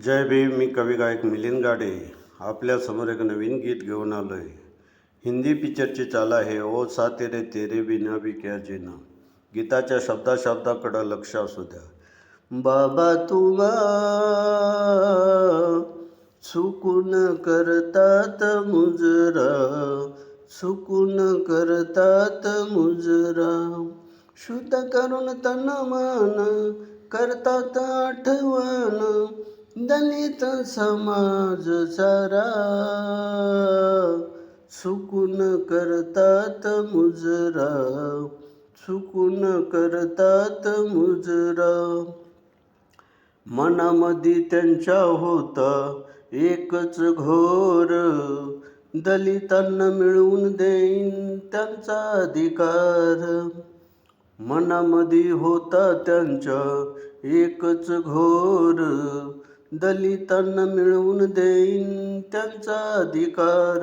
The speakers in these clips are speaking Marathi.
जय भीम. मी कवी गायक मिलिंद गाडे आपल्यासमोर एक नवीन गीत घेऊन आलो आहे. हिंदी पिक्चरची चाल आहे ओ सा तेरे तेरे बिना भी क्या जीना. गीताच्या शब्दाकडं लक्ष असू द्या. बाबा तुम्हा सुकून करतात मुजरा, सुकून करतात मुजरा. शुद्ध करून तन मन करतात आठवण, दलित समाज सारा सुकून करतात मुजरा, सुकून करतात मुजरा. मनामध्ये त्यांच्या होता एकच घोर, दलितांना मिळवून देईन त्यांचा अधिकार. मनामध्ये होता त्यांच्या एकच घोर, दलितांना मिळवून देईन त्यांचा अधिकार.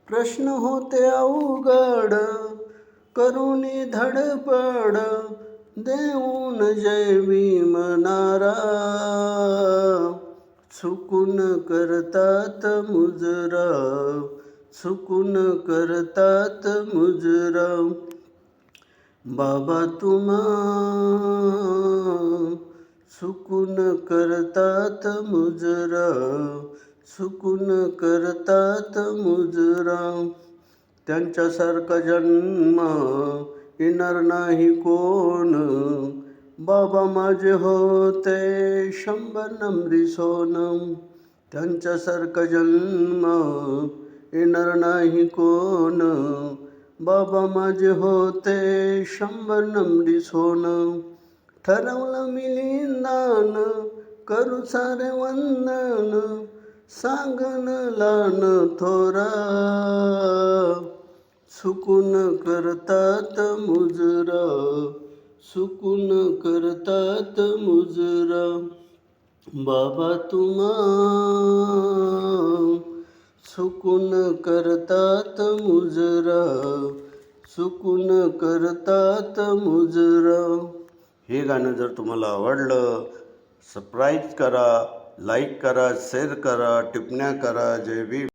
प्रश्न होते अवघड करुणी धडपड, देऊन जय भीम नारा. सुकून करतात मुजरा, सुकून करतात मुजरा. बाबा तुम्हा सुकून करतात मुजरा, सुकून करतात मुजरा. त्यांच्यासारखा जन्म येणार नाही कोण, बाबा माझे होते 100 नम्री सोनं. त्यांच्यासारखा जन्म येणार नाही कोण, बाबा माझे होते 100 नम्री सोनं. ठरवलं मिलिंदानं करू सारे वंदन, सांगन लान थोरा. सुकून करतात मुजरा, सुकून करतात मुजरा. बाबा तुम्हा सुकून करतात मुजरा, सुकून करतात मुजरा. हे गाणं जर तुम्हाला आवडलं, सबस्क्राईब करा, लाईक करा, शेअर करा, टिप्पण्या करा. जय भीम.